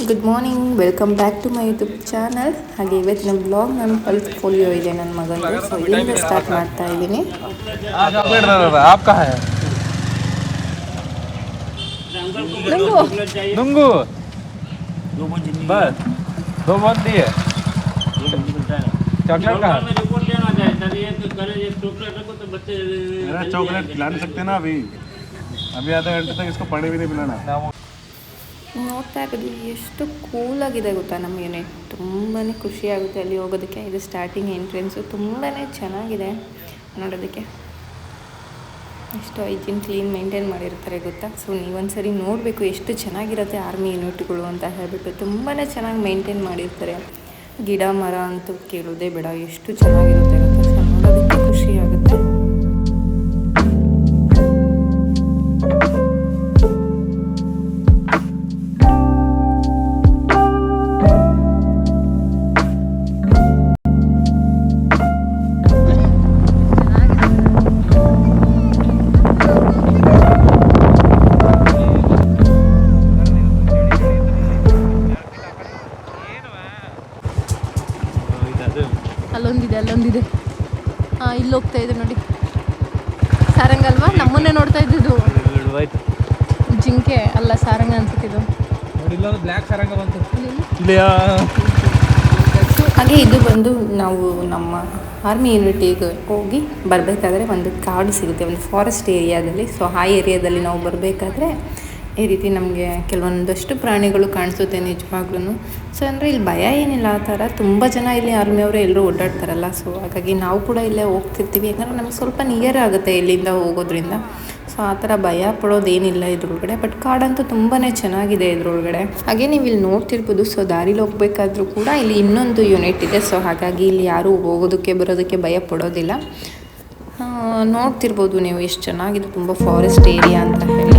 Good morning, welcome back to my YouTube channel. ಹಾಗೆ ಇವತ್ತಿನ blog ನಾನು ಪಲ್ಪ್ ಪೋಲಿಯೋ ಇದೆ ನನ್ನ ಮಗಂದು, ಸೊ ಇಲ್ಲಿಂದ ಸ್ಟಾರ್ಟ್ ಮಾಡ್ತಾ ಇದ್ದೀನಿ. नुंगू बस 2 बहुत दिए चॉकलेट का चॉकलेट खिला नहीं सकते ना अभी आधा घंटे तक इसको पानी भी नहीं पिलाना. ನೋಡ್ತಾ ಇರೋದು ಎಷ್ಟು ಕೂಲಾಗಿದೆ ಗೊತ್ತಾ ನಮ್ಮ ಯೂನಿಟ್. ತುಂಬಾ ಖುಷಿಯಾಗುತ್ತೆ ಅಲ್ಲಿ ಹೋಗೋದಕ್ಕೆ. ಇದು ಸ್ಟಾರ್ಟಿಂಗ್ ಎಂಟ್ರೆನ್ಸು ತುಂಬಾ ಚೆನ್ನಾಗಿದೆ ನೋಡೋದಕ್ಕೆ. ಎಷ್ಟು ಹೈಜೀನ್ ಕ್ಲೀನ್ ಮೇಂಟೈನ್ ಮಾಡಿರ್ತಾರೆ ಗೊತ್ತಾ. ಸೊ ನೀವೊಂದ್ಸರಿ ನೋಡಬೇಕು ಎಷ್ಟು ಚೆನ್ನಾಗಿರುತ್ತೆ ಆರ್ಮಿ ಯೂನಿಟ್ಗಳು ಅಂತ ಹೇಳ್ಬಿಟ್ಟು. ತುಂಬಾ ಚೆನ್ನಾಗಿ ಮೇಂಟೈನ್ ಮಾಡಿರ್ತಾರೆ. ಗಿಡ ಮರ ಅಂತೂ ಕೇಳೋದೇ ಬೇಡ, ಎಷ್ಟು ಚೆನ್ನಾಗಿರುತ್ತೆ ಗೊತ್ತಾ. ಸೊ ನೋಡೋದಕ್ಕೆ ಖುಷಿಯಾಗುತ್ತೆ. ಅಲ್ಲೊಂದಿದೆ ಇಲ್ಲಿ ಹೋಗ್ತಾ ಇದೆ ನೋಡಿ. ಸಾರಂಗ ಅಲ್ವಾ? ನಮ್ಮನ್ನೇ ನೋಡ್ತಾ ಇದ್ದಿದ್ದು. ಜಿಂಕೆ ಅಲ್ಲ, ಸಾರಂಗ ಅನ್ಸುತ್ತಿದ್ದು. ಹಾಗೆ ಇದು ಬಂದು ನಾವು ನಮ್ಮ ಆರ್ಮಿ ಯೂನಿಟಿಗೆ ಹೋಗಿ ಬರಬೇಕಾದ್ರೆ ಒಂದು ಕಾಡು ಸಿಗುತ್ತೆ, ಒಂದು ಫಾರೆಸ್ಟ್ ಏರಿಯಾದಲ್ಲಿ. ಸೊ ಆ ಏರಿಯಾದಲ್ಲಿ ನಾವು ಬರಬೇಕಾದ್ರೆ ಈ ರೀತಿ ನಮಗೆ ಕೆಲವೊಂದಷ್ಟು ಪ್ರಾಣಿಗಳು ಕಾಣಿಸುತ್ತೆ ನಿಜವಾಗ್ಲೂ. ಸೊ ಅಂದರೆ ಇಲ್ಲಿ ಭಯ ಏನಿಲ್ಲ ಆ ಥರ. ತುಂಬ ಜನ ಇಲ್ಲಿ ಆರ್ಮಿಯವರು ಎಲ್ಲರೂ ಓಡಾಡ್ತಾರಲ್ಲ. ಸೊ ಹಾಗಾಗಿ ನಾವು ಕೂಡ ಇಲ್ಲೇ ಹೋಗ್ತಿರ್ತೀವಿ, ಯಾಕಂದರೆ ನಮಗೆ ಸ್ವಲ್ಪ ನಿಯರ್ ಆಗುತ್ತೆ ಇಲ್ಲಿಂದ ಹೋಗೋದ್ರಿಂದ. ಸೊ ಆ ಥರ ಭಯ ಪಡೋದೇನಿಲ್ಲ ಇದ್ರೊಳಗಡೆ. ಬಟ್ ಕಾಡಂತೂ ತುಂಬಾ ಚೆನ್ನಾಗಿದೆ ಇದ್ರೊಳಗಡೆ. ಹಾಗೆ ನೀವು ಇಲ್ಲಿ ನೋಡ್ತಿರ್ಬೋದು. ಸೊ ದಾರಿಲಿ ಹೋಗ್ಬೇಕಾದ್ರೂ ಕೂಡ ಇಲ್ಲಿ ಇನ್ನೊಂದು ಯೂನಿಟ್ ಇದೆ. ಸೊ ಹಾಗಾಗಿ ಇಲ್ಲಿ ಯಾರೂ ಹೋಗೋದಕ್ಕೆ ಬರೋದಕ್ಕೆ ಭಯ ಪಡೋದಿಲ್ಲ. ನೋಡ್ತಿರ್ಬೋದು ನೀವು ಎಷ್ಟು ಚೆನ್ನಾಗಿದೆ, ತುಂಬ ಫಾರೆಸ್ಟ್ ಏರಿಯಾ ಅಂತ ಹೇಳಿ.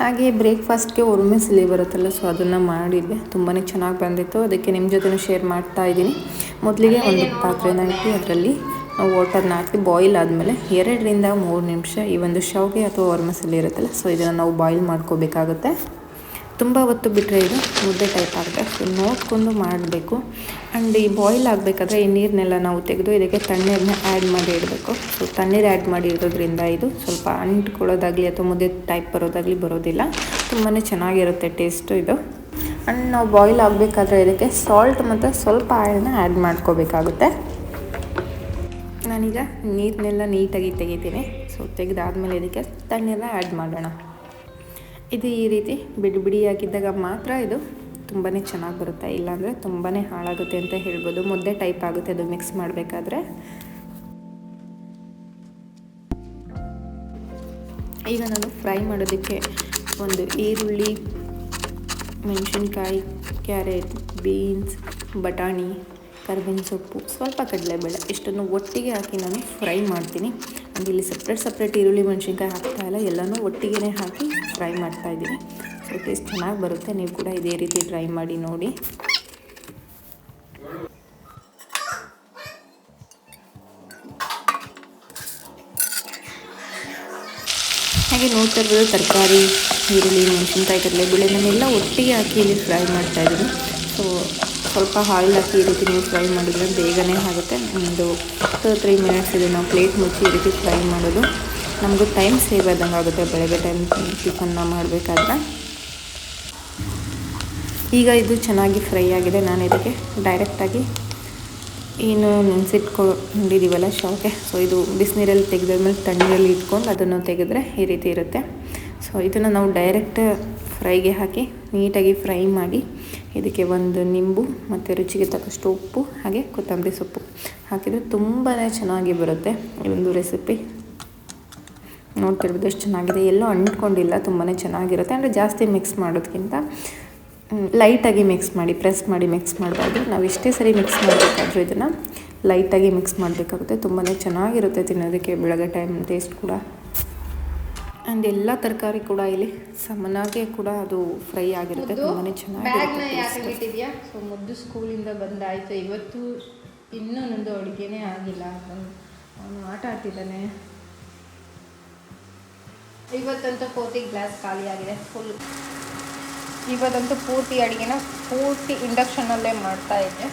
ಹಾಗೆ ಬ್ರೇಕ್ಫಾಸ್ಟ್ಗೆ ಒರ್ಮೆಸಿಲಿ ಬರುತ್ತಲ್ಲ, ಸೊ ಅದನ್ನು ಮಾಡಿದ್ದೆ. ತುಂಬಾ ಚೆನ್ನಾಗಿ ಬಂದಿತ್ತು. ಅದಕ್ಕೆ ನಿಮ್ಮ ಜೊತೆ ಶೇರ್ ಮಾಡ್ತಾ ಇದ್ದೀನಿ. ಮೊದಲಿಗೆ ಒಂದು ಪಾತ್ರೆನ ಇಟ್ಟು ಅದರಲ್ಲಿ ವಾಟರ್ನ ಹಾಕಿ ಬಾಯ್ಲ್ ಆದಮೇಲೆ 2 ರಿಂದ 3 ನಿಮಿಷ ಈ ಒಂದು ಶಾವಿಗೆ ಅಥವಾ ಒರ್ಮೆಸಿಲಿ ಇರುತ್ತಲ್ಲ, ಸೊ ಇದನ್ನು ನಾವು ಬಾಯ್ಲ್ ಮಾಡ್ಕೋಬೇಕಾಗುತ್ತೆ. ತುಂಬ ಹೊತ್ತು ಬಿಟ್ಟರೆ ಇದು ಮುದ್ದೆ ಟೈಪ್ ಆಗುತ್ತೆ. ಸೊ ನೋಡಿಕೊಂಡು ಮಾಡಬೇಕು. ಆ್ಯಂಡ್ ಈ ಬಾಯ್ಲ್ ಆಗಬೇಕಾದ್ರೆ ಈ ನೀರನ್ನೆಲ್ಲ ನಾವು ತೆಗೆದು ಇದಕ್ಕೆ ತಣ್ಣೀರನ್ನ ಆ್ಯಡ್ ಮಾಡಿ ಇಡಬೇಕು. ಸೊ ತಣ್ಣೀರು ಆ್ಯಡ್ ಮಾಡಿ ಇರೋದ್ರಿಂದ ಇದು ಸ್ವಲ್ಪ ಅಂಟ್ಕೊಳ್ಳೋದಾಗಲಿ ಅಥವಾ ಮುದ್ದೆ ಟೈಪ್ ಬರೋದಾಗಲಿ ಬರೋದಿಲ್ಲ. ತುಂಬಾ ಚೆನ್ನಾಗಿರುತ್ತೆ ಟೇಸ್ಟು ಇದು. ಆ್ಯಂಡ್ ನಾವು ಬಾಯ್ಲ್ ಆಗಬೇಕಾದ್ರೆ ಇದಕ್ಕೆ ಸಾಲ್ಟ್ ಮತ್ತು ಸ್ವಲ್ಪ ಆಯಿಲ್ನ ಆ್ಯಡ್ ಮಾಡ್ಕೋಬೇಕಾಗುತ್ತೆ. ನಾನೀಗ ನೀರನ್ನೆಲ್ಲ ನೀಟಾಗಿ ತೆಗಿತೀನಿ. ಸೊ ತೆಗೆದಾದ್ಮೇಲೆ ಇದಕ್ಕೆ ತಣ್ಣೀರನ್ನ ಆ್ಯಡ್ ಮಾಡೋಣ. ಇದು ಈ ರೀತಿ ಬಿಡಿಯಾಗಿದ್ದಾಗ ಮಾತ್ರ ಇದು ತುಂಬಾ ಚೆನ್ನಾಗಿ ಬರುತ್ತೆ, ಇಲ್ಲಾಂದರೆ ತುಂಬಾ ಹಾಳಾಗುತ್ತೆ ಅಂತ ಹೇಳ್ಬೋದು. ಮುದ್ದೆ ಟೈಪ್ ಆಗುತ್ತೆ ಅದು ಮಿಕ್ಸ್ ಮಾಡಬೇಕಾದ್ರೆ. ಈಗ ನಾನು ಫ್ರೈ ಮಾಡೋದಕ್ಕೆ ಒಂದು ಈರುಳ್ಳಿ, ಮೆಣಸಿನ್ಕಾಯಿ, ಕ್ಯಾರೆಟ್, ಬೀನ್ಸ್, ಬಟಾಣಿ, ಕರಿಬೇವಿನ ಸೊಪ್ಪು, ಸ್ವಲ್ಪ ಕಡಲೆಬೇಳೆ ಇಷ್ಟನ್ನು ಒಟ್ಟಿಗೆ ಹಾಕಿ ನಾನು ಫ್ರೈ ಮಾಡ್ತೀನಿ. ಅಂದರೆ ಇಲ್ಲಿ ಸಪ್ರೇಟ್ ಈರುಳ್ಳಿ ಮೆಣಸಿನ್ಕಾಯಿ ಹಾಕ್ತಾಯಿಲ್ಲ, ಎಲ್ಲನೂ ಒಟ್ಟಿಗೆ ಹಾಕಿ ಫ್ರೈ ಮಾಡ್ತಾಯಿದ್ದೀನಿ. ಸೊ ಟೇಸ್ಟ್ ಚೆನ್ನಾಗಿ ಬರುತ್ತೆ. ನೀವು ಕೂಡ ಇದೇ ರೀತಿ ಟ್ರೈ ಮಾಡಿ ನೋಡಿ. ಹಾಗೆ ನೋಡ್ತಾ ಇರ್ಬೋದು ತರಕಾರಿ, ಈರುಳ್ಳಿ, ಮೆಣಸಿನ್ಕಾಯಿ, ಕಡಲೆಬೇಳೆ ನಾನೆಲ್ಲ ಒಟ್ಟಿಗೆ ಹಾಕಿ ಇಲ್ಲಿ ಫ್ರೈ ಮಾಡ್ತಾಯಿದ್ದೀನಿ. ಸೊ ಸ್ವಲ್ಪ ಆಯಿಲ್ ಹಾಕಿ ಈ ರೀತಿ ನೀವು ಫ್ರೈ ಮಾಡಿದ್ರೆ ಬೇಗನೆ ಆಗುತ್ತೆ. ಒಂದು 2-3 ಮಿನಿಟ್ಸ್ ಇದೆ ನಾವು ಪ್ಲೇಟ್ ಮುಚ್ಚಿ ಈ ರೀತಿ ಫ್ರೈ ಮಾಡೋದು. ನಮಗೂ ಟೈಮ್ ಸೇವ್ ಆದಂಗೆ ಆಗುತ್ತೆ ಬೆಳಗ್ಗೆ ಟೈಮ್ ಟಿಫನ್ನ ಮಾಡಬೇಕಾದ್ರೆ. ಈಗ ಇದು ಚೆನ್ನಾಗಿ ಫ್ರೈ ಆಗಿದೆ. ನಾನು ಇದಕ್ಕೆ ಡೈರೆಕ್ಟಾಗಿ ಏನು ನೆನೆಸಿಟ್ಕೊಂಡಿದ್ದೀವಲ್ಲ ಶಾವಿಗೆ, ಸೊ ಇದು ಬಿಸಿನೀರಲ್ಲಿ ತೆಗೆದಾದ್ಮೇಲೆ ತಣ್ಣೀರಲ್ಲಿ ಇಟ್ಕೊಂಡು ಅದನ್ನು ತೆಗೆದ್ರೆ ಈ ರೀತಿ ಇರುತ್ತೆ. ಸೊ ಇದನ್ನು ನಾವು ಡೈರೆಕ್ಟ್ ಫ್ರೈಗೆ ಹಾಕಿ ನೀಟಾಗಿ ಫ್ರೈ ಮಾಡಿ ಇದಕ್ಕೆ ಒಂದು ನಿಂಬು ಮತ್ತು ರುಚಿಗೆ ತಕ್ಕಷ್ಟು ಉಪ್ಪು ಹಾಗೆ ಕೊತ್ತಂಬರಿ ಸೊಪ್ಪು ಹಾಕಿದರೆ ತುಂಬಾ ಚೆನ್ನಾಗಿ ಬರುತ್ತೆ ಈ ಒಂದು ರೆಸಿಪಿ. ನೋಡ್ತಿರ್ಬೋದು ಎಷ್ಟು ಚೆನ್ನಾಗಿದೆ, ಎಲ್ಲೂ ಅಂಟ್ಕೊಂಡಿಲ್ಲ, ತುಂಬಾ ಚೆನ್ನಾಗಿರುತ್ತೆ. ಅಂದರೆ ಜಾಸ್ತಿ ಮಿಕ್ಸ್ ಮಾಡೋದಕ್ಕಿಂತ ಲೈಟಾಗಿ ಮಿಕ್ಸ್ ಮಾಡಿ, ಪ್ರೆಸ್ ಮಾಡಿ ಮಿಕ್ಸ್ ಮಾಡಬಾರ್ದು. ನಾವು ಎಷ್ಟೇ ಸರಿ ಮಿಕ್ಸ್ ಮಾಡಬೇಕಾದ್ರೂ ಇದನ್ನು ಲೈಟಾಗಿ ಮಿಕ್ಸ್ ಮಾಡಬೇಕಾಗುತ್ತೆ. ತುಂಬಾ ಚೆನ್ನಾಗಿರುತ್ತೆ ತಿನ್ನೋದಕ್ಕೆ ಬೆಳಗ್ಗೆ ಟೈಮ್ ಟೇಸ್ಟ್ ಕೂಡ. ಆ್ಯಂಡ್ ಎಲ್ಲ ತರಕಾರಿ ಕೂಡ ಇಲ್ಲಿ ಸಮನಾಗಿ ಕೂಡ ಅದು ಫ್ರೈ ಆಗಿರುತ್ತೆ, ತುಂಬಾ ಚೆನ್ನಾಗಿರುತ್ತೆ. ಸೊ ಮುದ್ದು ಸ್ಕೂಲಿಂದ ಬಂದಾಯಿತು. ಇವತ್ತು ಇನ್ನೂ ನಂದು ಅಡುಗೆನೇ ಆಗಿಲ್ಲ, ಅವನು ಆಟ ಆಡ್ತಿದ್ದಾನೆ. ಇವತ್ತಂತೂ ಪೂರ್ತಿ ಗ್ಲಾಸ್ ಖಾಲಿ ಆಗಿದೆ ಫುಲ್. ಇವತ್ತಂತೂ ಪೂರ್ತಿ ಅಡುಗೆನ ಪೂರ್ತಿ ಇಂಡಕ್ಷನಲ್ಲೇ ಮಾಡ್ತಾ ಇದ್ದೆ.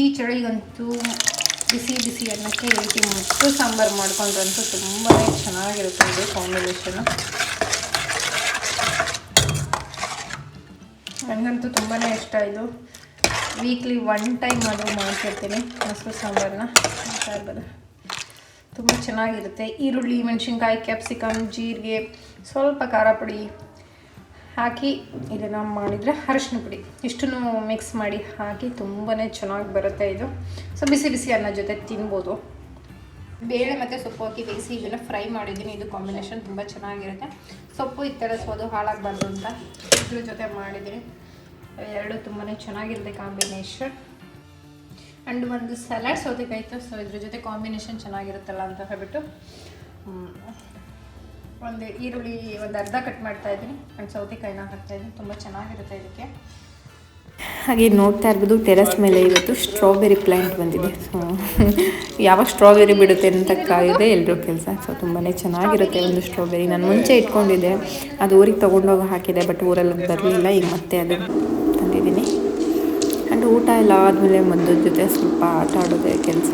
ಈ ಚಳಿಗಂತೂ ಬಿಸಿ ಬಿಸಿ ಅನ್ನಕ್ಕೆ ಈ ರೀತಿ ಮುಟ್ಟು ಸಾಂಬಾರು ಮಾಡ್ಕೊಂಡ್ರಂತೂ ತುಂಬಾ ಚೆನ್ನಾಗಿರುತ್ತೆ ಇದು ಕಾಂಬಿನೇಷನು. ನನಗಂತೂ ತುಂಬಾ ಇಷ್ಟ ಇದು. ವೀಕ್ಲಿ 1 ಟೈಮ್ ಆದರೂ ಮಾಡ್ತಿರ್ತೀನಿ ಮೊಸರು ಸಾಂಬಾರನ್ನ. ಇರ್ಬೋದು, ತುಂಬ ಚೆನ್ನಾಗಿರುತ್ತೆ. ಈರುಳ್ಳಿ, ಮೆಣಸಿನ್ಕಾಯಿ, ಕ್ಯಾಪ್ಸಿಕಮ್, ಜೀರಿಗೆ, ಸ್ವಲ್ಪ ಖಾರ ಪುಡಿ ಹಾಕಿ ಇದನ್ನು ಮಾಡಿದರೆ ಅರಿಶಿನ ಪುಡಿ ಇಷ್ಟನ್ನು ಮಿಕ್ಸ್ ಮಾಡಿ ಹಾಕಿ ತುಂಬಾ ಚೆನ್ನಾಗಿ ಬರುತ್ತೆ ಇದು. ಸೊ ಬಿಸಿ ಬಿಸಿ ಅನ್ನ ಜೊತೆ ತಿನ್ಬೋದು. ಬೇಳೆ ಮತ್ತು ಸೊಪ್ಪು ಹಾಕಿ ಬೇಯಿಸಿ ಇದನ್ನು ಫ್ರೈ ಮಾಡಿದ್ದೀನಿ. ಇದು ಕಾಂಬಿನೇಷನ್ ತುಂಬ ಚೆನ್ನಾಗಿರುತ್ತೆ. ಸೊಪ್ಪು ಈ ಥರ ಸೋದು ಹಾಳಾಗಬಾರ್ದು ಅಂತ ಇದ್ರ ಜೊತೆ ಮಾಡಿದ್ದೀನಿ. ಎರಡು ತುಂಬಾ ಚೆನ್ನಾಗಿರುತ್ತೆ ಕಾಂಬಿನೇಷನ್. ಆ್ಯಂಡ್ ಒಂದು ಸಲಾಡ್ ಸೌತೆಕಾಯಿತು. ಸೊ ಇದ್ರ ಜೊತೆ ಕಾಂಬಿನೇಷನ್ ಚೆನ್ನಾಗಿರುತ್ತಲ್ಲ ಅಂತ ಹೇಳ್ಬಿಟ್ಟು ಒಂದು ಈರುಳ್ಳಿ ಒಂದು ಅರ್ಧ ಕಟ್ ಮಾಡ್ತಾ ಇದ್ದೀನಿ ಆ್ಯಂಡ್ ಸೌತೆಕಾಯಿನ ಹಾಕ್ತಾಯಿದ್ದೀನಿ. ತುಂಬ ಚೆನ್ನಾಗಿರುತ್ತೆ ಇದಕ್ಕೆ. ಹಾಗೆ ನೋಡ್ತಾ ಇರ್ಬೋದು ಟೆರೆಸ್ ಮೇಲೆ ಇವತ್ತು ಸ್ಟ್ರಾಬೆರಿ ಪ್ಲ್ಯಾಂಟ್ ಬಂದಿದೆ. ಸೊ ಯಾವಾಗ ಸ್ಟ್ರಾಬೆರಿ ಬಿಡುತ್ತೆ ಅಂತ ಕಾಯಿದೆ ಎಲ್ಲರೂ ಕೆಲಸ. ಸೊ ತುಂಬಾ ಚೆನ್ನಾಗಿರುತ್ತೆ ಒಂದು ಸ್ಟ್ರಾಬೆರಿ. ನಾನು ಮುಂಚೆ ಇಟ್ಕೊಂಡಿದ್ದೆ, ಅದು ಊರಿಗೆ ತೊಗೊಂಡೋಗಿ ಹಾಕಿದೆ, ಬಟ್ ಊರಲ್ಲಿ ಬರಲಿಲ್ಲ. ಈಗ ಮತ್ತೆ ಅದು ತಂದಿದ್ದೀನಿ. ಆ್ಯಂಡ್ ಊಟ ಎಲ್ಲ ಆದಮೇಲೆ ಮದ್ದದ ಜೊತೆ ಸ್ವಲ್ಪ ಆಟ ಆಡೋದೇ ಕೆಲಸ.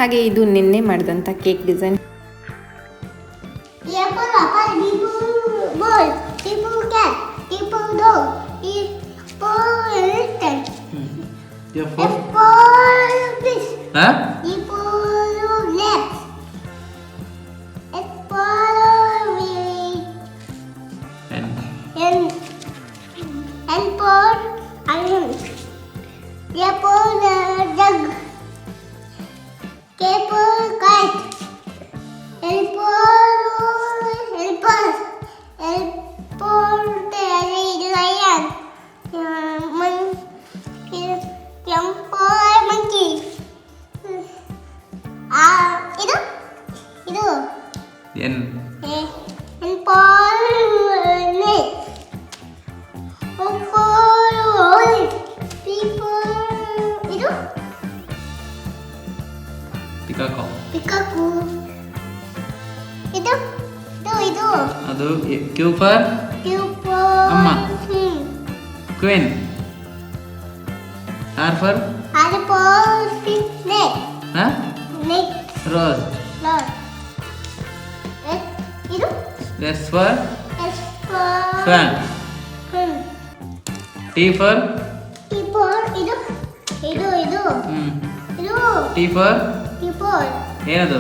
ಹಾಗೆ ಇದು ನಿನ್ನೆ ಮಾಡಿದಂಥ ಕೇಕ್ ಡಿಸೈನ್. ಅದು Q for ಅಮ್ಮ, Queen. R for Rose. S for Sun. T for T for ಏನದು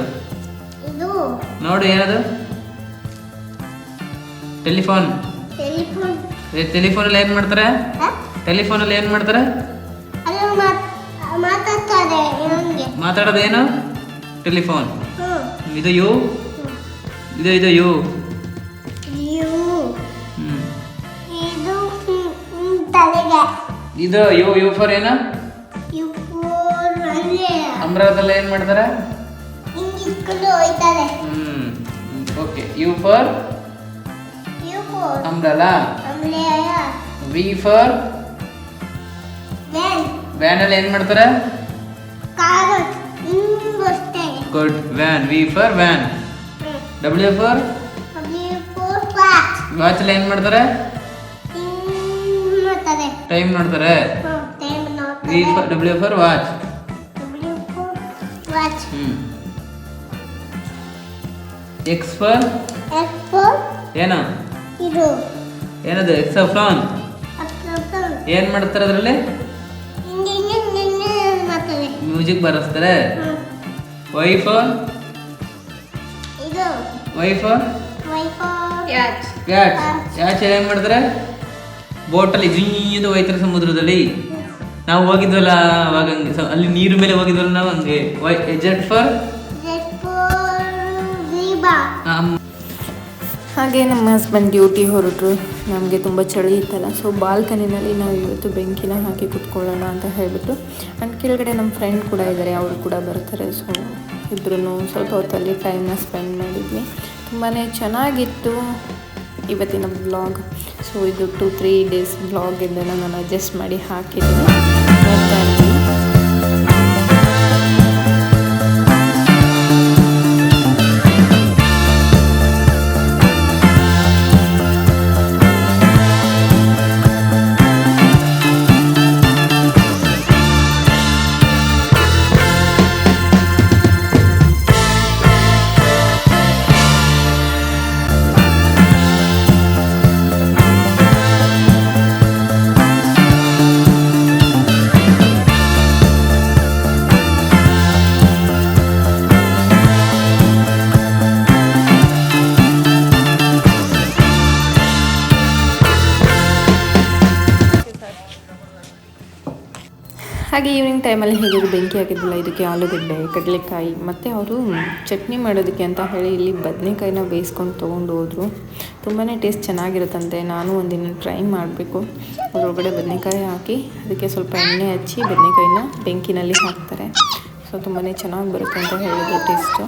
ನೋಡು, ಏನದು? ಟೆಲಿಫೋನ್. ಟೆಲಿಫೋನಲ್ಲಿ ಏನು ಮಾಡ್ತಾರೆ? ಟೆಲಿಫೋನಲ್ಲಿ ಏನು ಮಾಡ್ತಾರೆ? ಮಾತಾಡೋದೇನು? ಟೆಲಿಫೋನ್. ಇದು ಯು, ಇದು ಯು. ಇದು ಯು ಫಾರ್ ಏನು? ಅಮ್ರಾದಲ್ಲಿ ಏನು ಮಾಡ್ತಾರೆ? Okay. U for umbrella. V for van ಅಲ್ಲಿ ಏನು ಮಾಡ್ತಾರೆ? Good. Van. V for van. W for watch ಅಲ್ಲಿ ಏನು ಮಾಡ್ತಾರೆ? ಟೈಮ್ ನೋಡ್ತಾರೆ. V for W for watch. X for ಏನು? ಏನದು? ಎಕ್ಸಾಫ್ಲಾನ್. ಏನು ಮಾಡ್ತಾರೆ ಅದರಲ್ಲಿ? ಮ್ಯೂಸಿಕ್ ಬರೆಸ್ತಾರೆ. ವೈ ಫಾರ್ ಕ್ಯಾಚ್. ಯಾಚ್ ಏನು ಮಾಡ್ತಾರೆ? ಬೋಟಲ್ಲಿ ಜಿಂದು ಹೋಯ್ತಾರೆ ಸಮುದ್ರದಲ್ಲಿ. ನಾವು ಹೋಗಿದ್ವಲ್ಲ ಅವಾಗ ಹಂಗೆ ಅಲ್ಲಿ ನೀರು ಮೇಲೆ ಹೋಗಿದ್ವಲ್ಲ ನಾವು ಹಂಗೆ. ಜೆಟ್ ಫಾರ್ ಹಾಗೆ ನಮ್ಮ ಹಸ್ಬೆಂಡ್ ಡ್ಯೂಟಿ ಹೊರಟರು. ನಮಗೆ ತುಂಬ ಚಳಿ ಇತ್ತಲ್ಲ, ಸೊ ಬಾಲ್ಕನಿನಲ್ಲಿ ನಾವು ಇವತ್ತು ಬೆಂಕಿನ ಹಾಕಿ ಕುತ್ಕೊಳ್ಳೋಣ ಅಂತ ಹೇಳಿಬಿಟ್ಟು. ಆ್ಯಂಡ್ ಕೆಳಗಡೆ ನಮ್ಮ ಫ್ರೆಂಡ್ ಕೂಡ ಇದ್ದಾರೆ, ಅವರು ಕೂಡ ಬರ್ತಾರೆ. ಸೊ ಇಬ್ಬರೂ ಸ್ವಲ್ಪ ಹೊತ್ತಲ್ಲಿ ಟೈಮ್ನ ಸ್ಪೆಂಡ್ ಮಾಡಿದ್ವಿ. ತುಂಬಾ ಚೆನ್ನಾಗಿತ್ತು ಇವತ್ತಿನ ಬ್ಲಾಗ್. ಸೊ ಇದು 2-3 ಡೇಸ್ ಬ್ಲಾಗಿಂದ ನಾನು ಅಡ್ಜಸ್ಟ್ ಮಾಡಿ ಹಾಕಿದ್ದೀನಿ. ನೋಡ್ತಾ ಇರ್ತೀನಿ. ಹಾಗೆ ಈವ್ನಿಂಗ್ ಟೈಮಲ್ಲಿ ಹೇಗಿದ್ರು ಬೆಂಕಿ ಹಾಕಿದ್ದಿಲ್ಲ. ಇದಕ್ಕೆ ಆಲೂಗಡ್ಡೆ, ಕಡಲೆಕಾಯಿ ಮತ್ತು ಅವರು ಚಟ್ನಿ ಮಾಡೋದಕ್ಕೆ ಅಂತ ಹೇಳಿ ಇಲ್ಲಿ ಬದನೆಕಾಯಿನ ಬೇಯಿಸ್ಕೊಂಡು ತೊಗೊಂಡು ಹೋದರು. ತುಂಬಾ ಟೇಸ್ಟ್ ಚೆನ್ನಾಗಿರುತ್ತಂತೆ. ನಾನು ಒಂದಿನ ಟ್ರೈ ಮಾಡಬೇಕು. ಅದರೊಳಗಡೆ ಬದನೆಕಾಯಿ ಹಾಕಿ ಅದಕ್ಕೆ ಸ್ವಲ್ಪ ಎಣ್ಣೆ ಹಚ್ಚಿ ಬದನೆಕಾಯಿನ ಬೆಂಕಿನಲ್ಲಿ ಹಾಕ್ತಾರೆ. ಸೊ ತುಂಬಾ ಚೆನ್ನಾಗಿ ಬರುತ್ತೆ ಅಂತ ಹೇಳಿದ್ರು ಟೇಸ್ಟು.